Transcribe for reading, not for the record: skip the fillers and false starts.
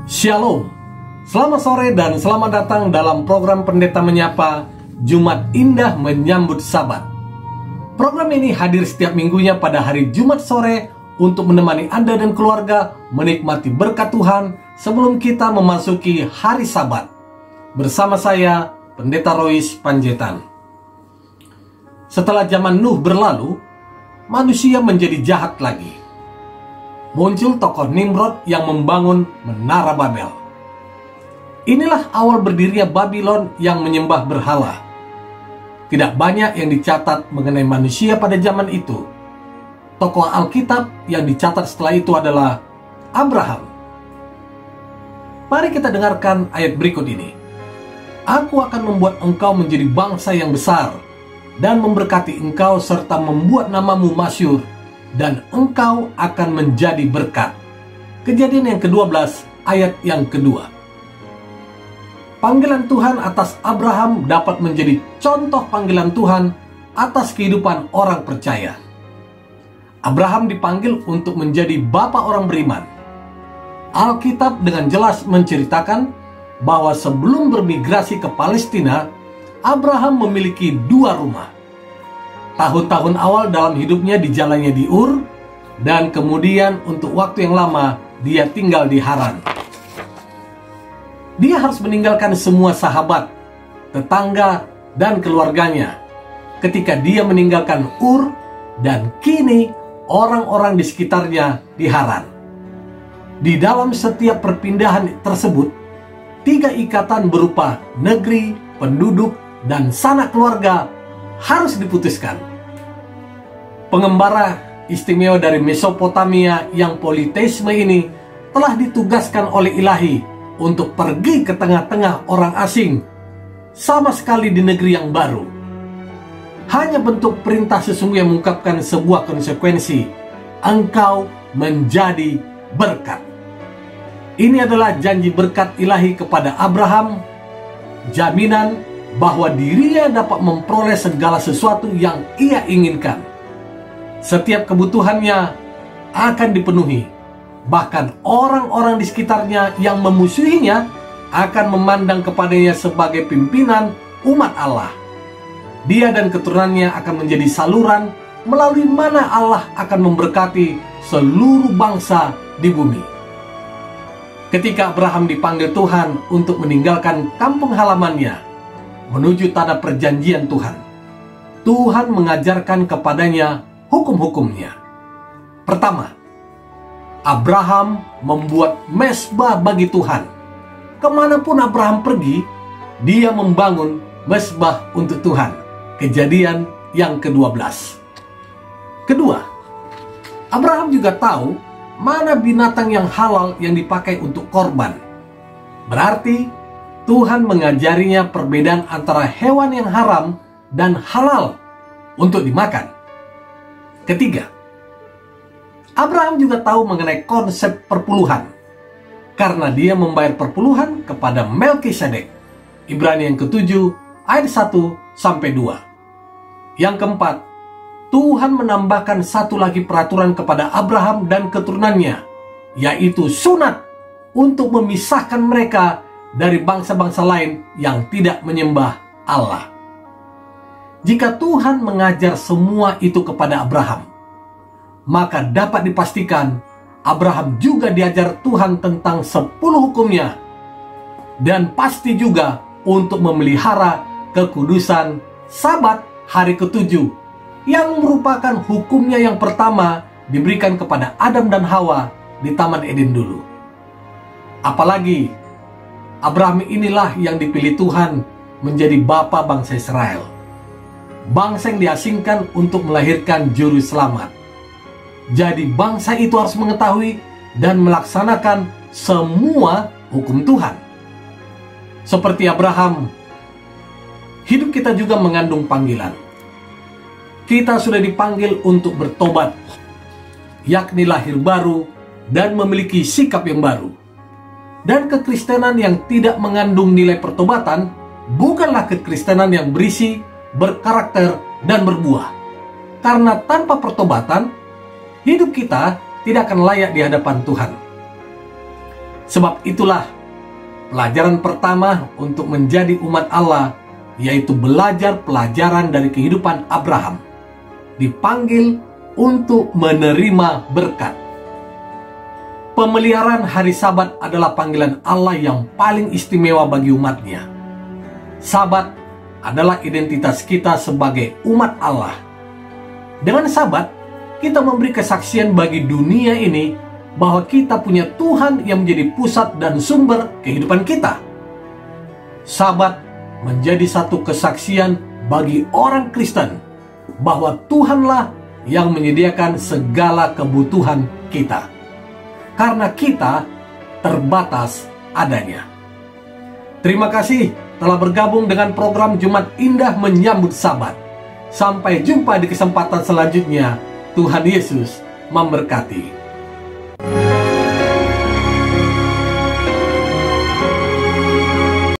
Shalom, selamat sore dan selamat datang dalam program Pendeta Menyapa Jumat Indah Menyambut Sabat. Program ini hadir setiap minggunya pada hari Jumat sore untuk menemani Anda dan keluarga menikmati berkat Tuhan sebelum kita memasuki hari Sabat. Bersama saya, Pendeta Rois Panjaitan. Setelah zaman Nuh berlalu, manusia menjadi jahat lagi. Muncul tokoh Nimrod yang membangun Menara Babel. Inilah awal berdirinya Babylon yang menyembah berhala. Tidak banyak yang dicatat mengenai manusia pada zaman itu. Tokoh Alkitab yang dicatat setelah itu adalah Abraham. Mari kita dengarkan ayat berikut ini. Aku akan membuat engkau menjadi bangsa yang besar dan memberkati engkau serta membuat namamu masyhur, dan engkau akan menjadi berkat. Kejadian yang ke-12 ayat yang kedua. Panggilan Tuhan atas Abraham dapat menjadi contoh panggilan Tuhan atas kehidupan orang percaya. Abraham dipanggil untuk menjadi bapa orang beriman. Alkitab dengan jelas menceritakan bahwa sebelum bermigrasi ke Palestina, Abraham memiliki 2 rumah. Tahun-tahun awal dalam hidupnya dijalannya di Ur, dan kemudian untuk waktu yang lama dia tinggal di Haran. Dia harus meninggalkan semua sahabat, tetangga, dan keluarganya ketika dia meninggalkan Ur, dan kini orang-orang di sekitarnya di Haran. Di dalam setiap perpindahan tersebut, 3 ikatan berupa negeri, penduduk, dan sanak keluarga harus diputuskan. Pengembara istimewa dari Mesopotamia yang politeisme ini telah ditugaskan oleh Ilahi untuk pergi ke tengah-tengah orang asing, sama sekali di negeri yang baru. Hanya bentuk perintah sesungguhnya mengungkapkan sebuah konsekuensi: engkau menjadi berkat. Ini adalah janji berkat Ilahi kepada Abraham, jaminan bahwa dirinya dapat memperoleh segala sesuatu yang ia inginkan. Setiap kebutuhannya akan dipenuhi. Bahkan orang-orang di sekitarnya yang memusuhinya akan memandang kepadanya sebagai pimpinan umat Allah. Dia dan keturunannya akan menjadi saluran melalui mana Allah akan memberkati seluruh bangsa di bumi. Ketika Abraham dipanggil Tuhan untuk meninggalkan kampung halamannya menuju tanah perjanjian Tuhan, Tuhan mengajarkan kepadanya hukum-hukumnya. Pertama, Abraham membuat mezbah bagi Tuhan. Kemanapun Abraham pergi, dia membangun mezbah untuk Tuhan. Kejadian yang ke-12. Kedua, Abraham juga tahu mana binatang yang halal yang dipakai untuk korban. Berarti Tuhan mengajarinya perbedaan antara hewan yang haram dan halal untuk dimakan. Ketiga, Abraham juga tahu mengenai konsep perpuluhan, karena dia membayar perpuluhan kepada Melkisedek. Ibrani yang ke-7 ayat 1-2. Yang keempat, Tuhan menambahkan satu lagi peraturan kepada Abraham dan keturunannya, yaitu sunat untuk memisahkan mereka dari bangsa-bangsa lain yang tidak menyembah Allah. Jika Tuhan mengajar semua itu kepada Abraham, maka dapat dipastikan Abraham juga diajar Tuhan tentang 10 hukumnya, dan pasti juga untuk memelihara kekudusan Sabat hari ke-7, yang merupakan hukumnya yang pertama diberikan kepada Adam dan Hawa di Taman Eden dulu. Apalagi Abraham inilah yang dipilih Tuhan menjadi bapa bangsa Israel, bangsa yang diasingkan untuk melahirkan juru selamat. Jadi bangsa itu harus mengetahui dan melaksanakan semua hukum Tuhan. Seperti Abraham, hidup kita juga mengandung panggilan. Kita sudah dipanggil untuk bertobat, yakni lahir baru dan memiliki sikap yang baru. Dan kekristenan yang tidak mengandung nilai pertobatan bukanlah kekristenan yang berisi, berkarakter, dan berbuah. Karena tanpa pertobatan, hidup kita tidak akan layak di hadapan Tuhan. Sebab itulah pelajaran pertama untuk menjadi umat Allah, yaitu belajar pelajaran dari kehidupan Abraham. Dipanggil untuk menerima berkat. Pemeliharaan hari Sabat adalah panggilan Allah yang paling istimewa bagi umatnya. Sabat adalah identitas kita sebagai umat Allah. Dengan Sabat, kita memberi kesaksian bagi dunia ini bahwa kita punya Tuhan yang menjadi pusat dan sumber kehidupan kita. Sabat menjadi satu kesaksian bagi orang Kristen bahwa Tuhanlah yang menyediakan segala kebutuhan kita, karena kita terbatas adanya. Terima kasih telah bergabung dengan program Jumat Indah Menyambut Sabat. Sampai jumpa di kesempatan selanjutnya. Tuhan Yesus memberkati.